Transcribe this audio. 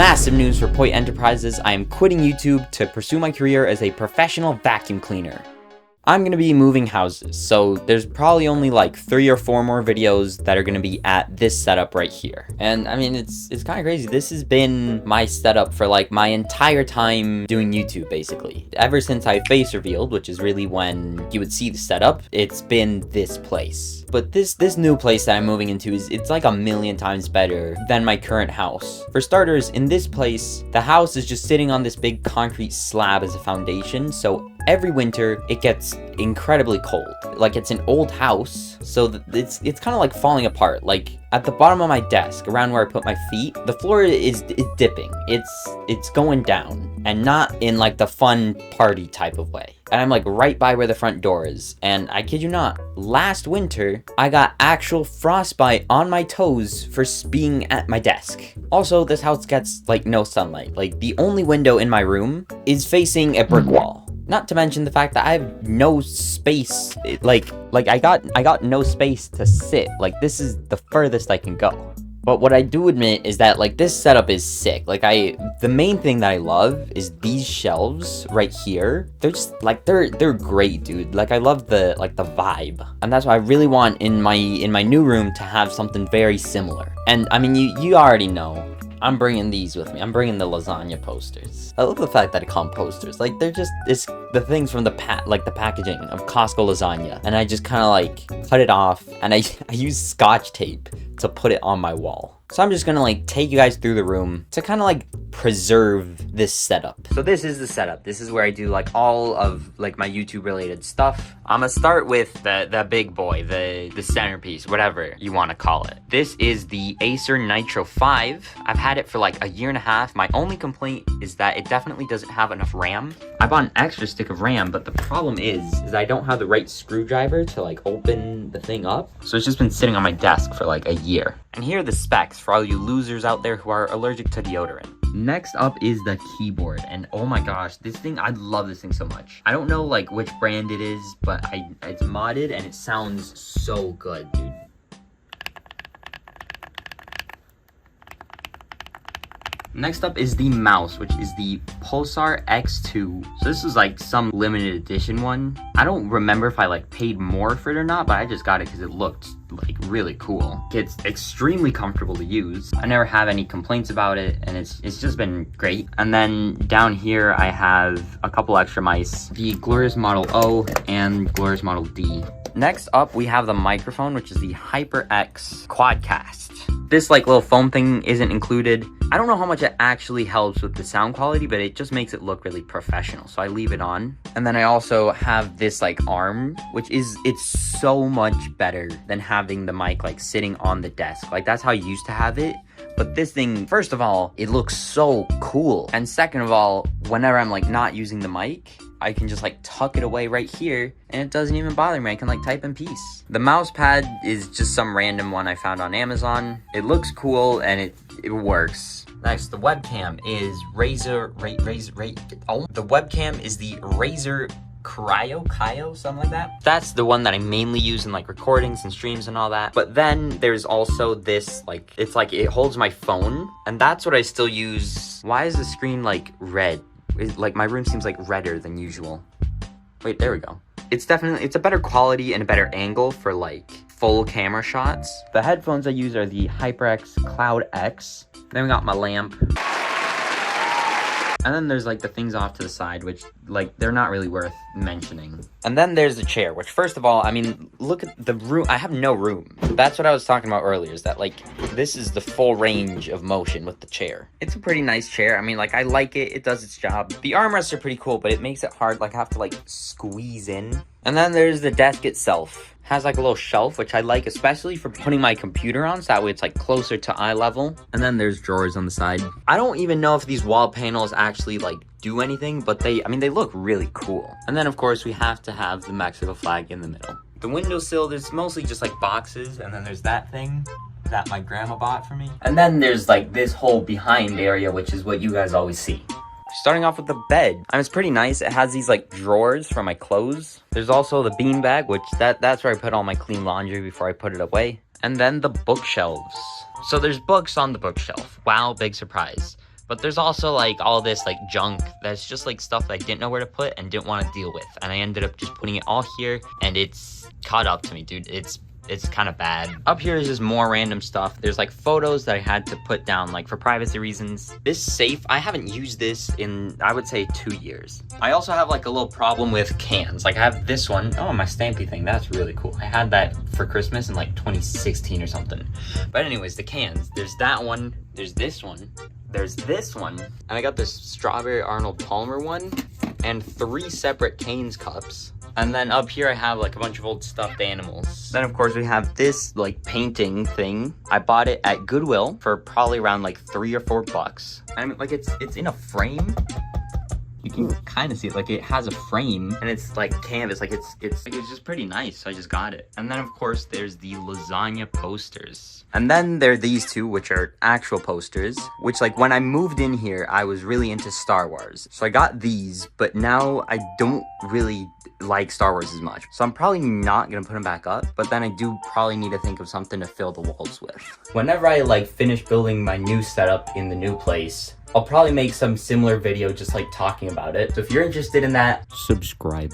Massive news for Point Enterprises. I am quitting YouTube to pursue my career as a professional vacuum cleaner. I'm going to be moving houses, so there's probably only like 3 or 4 more videos that are going to be at this setup right here. And I mean, it's kind of crazy. This has been my setup for like my entire time doing YouTube, basically. Ever since I face revealed, which is really when you would see the setup, it's been this place. But this new place that I'm moving into it's like a million times better than my current house. For starters, in this place, the house is just sitting on this big concrete slab as a foundation, so every winter it gets incredibly cold. Like, it's an old house, so it's kind of like falling apart. Like, at the bottom of my desk, around where I put my feet, the floor is dipping. It's going down, and not in like the fun party type of way. And I'm like right by where the front door is, and I kid you not, last winter I got actual frostbite on my toes for being at my desk. Also, this house gets like no sunlight. Like, the only window in my room is facing a brick wall. Not to mention the fact that I have no space, like I got no space to sit. Like, this is the furthest I can go. But what I do admit is that, like, this setup is sick. Like, the main thing that I love is these shelves right here. They're just, like, they're great, dude. Like, I love the vibe. And that's what I really want in my new room, to have something very similar. And, I mean, you already know. I'm bringing these with me. I'm bringing the lasagna posters. I love the fact that I call them posters. Like, they're just, it's the things from the packaging of Costco lasagna. And I just kind of like cut it off, and I use Scotch tape to put it on my wall. So I'm just gonna like take you guys through the room to kind of like preserve this setup. So this is the setup. This is where I do like all of like my YouTube related stuff. I'm gonna start with the big boy, the centerpiece, whatever you want to call it. This is the Acer Nitro 5. I've had it for like a year and a half. My only complaint is that it definitely doesn't have enough RAM. I bought an extra stick of RAM, but the problem is I don't have the right screwdriver to like open the thing up. So it's just been sitting on my desk for like a year. And here are the specs for all you losers out there who are allergic to deodorant. Next up is the keyboard, and oh my gosh, this thing, I love this thing so much. I don't know like which brand it is, but it's modded and it sounds so good, dude. Next up is the mouse, which is the Pulsar X2. So this is like some limited edition one. I don't remember if I like paid more for it or not, but I just got it because it looked like really cool. It's extremely comfortable to use. I never have any complaints about it, and it's just been great. And then down here I have a couple extra mice, the Glorious Model O and Glorious Model D. Next up, we have the microphone, which is the HyperX Quadcast. This like little foam thing isn't included. I don't know how much it actually helps with the sound quality, but it just makes it look really professional, so I leave it on. And then I also have this like arm, which it's so much better than having the mic like sitting on the desk. Like, that's how I used to have it. But this thing, first of all, it looks so cool. And second of all, whenever I'm like not using the mic, I can just like tuck it away right here, and it doesn't even bother me. I can like type in peace. The mouse pad is just some random one I found on Amazon. It looks cool and it works. Next, the webcam is the webcam is the Razer Cryo, something like that. That's the one that I mainly use in like recordings and streams and all that. But then there's also this, like, it's like it holds my phone, and that's what I still use. Why is the screen like red? Like, my room seems like redder than usual. Wait, there we go. It's a better quality and a better angle for like full camera shots. The headphones I use are the HyperX Cloud X. Then we got my lamp. And then there's like the things off to the side, which like they're not really worth mentioning. And then there's the chair, which first of all, I mean, look at the room. I have no room. That's what I was talking about earlier, is that like this is the full range of motion with the chair. It's a pretty nice chair. I mean, like, I like it. It does its job. The armrests are pretty cool, but it makes it hard. Like, I have to like squeeze in. And then there's the desk itself. Has like a little shelf, which I like, especially for putting my computer on, so that way it's like closer to eye level. And then there's drawers on the side. I don't even know if these wall panels actually like do anything, but they look really cool. And then of course we have to have the Mexico flag in the middle. The windowsill, there's mostly just like boxes, and then there's that thing that my grandma bought for me. And then there's like this whole behind area, which is what you guys always see. Starting off with the bed. And it's pretty nice. It has these like drawers for my clothes. There's also the beanbag, which that's where I put all my clean laundry before I put it away. And then the bookshelves. So there's books on the bookshelf. Wow, big surprise. But there's also like all this like junk that's just like stuff that I didn't know where to put and didn't want to deal with. And I ended up just putting it all here, and it's caught up to me, dude. It's kind of bad. Up here is just more random stuff. There's like photos that I had to put down like for privacy reasons. This safe, I haven't used this in, I would say, 2 years. I also have like a little problem with cans. Like I have this one. Oh, my Stampy thing, that's really cool. I had that for Christmas in like 2016 or something. But anyways, the cans, there's that one, there's this one, there's this one, and I got this Strawberry Arnold Palmer one, and 3 separate Cane's cups. And then up here I have like a bunch of old stuffed animals. Then of course we have this like painting thing. I bought it at Goodwill for probably around like $3 or $4. I mean, like it's in a frame. You can kind of see it, like it has a frame and it's like canvas, like it's just pretty nice. So I just got it. And then of course there's the lasagna posters. And then there are these two, which are actual posters, which like when I moved in here, I was really into Star Wars. So I got these, but now I don't really like Star Wars as much. So I'm probably not gonna put them back up, but then I do probably need to think of something to fill the walls with. Whenever I like finish building my new setup in the new place, I'll probably make some similar video just like talking about it. So if you're interested in that, subscribe.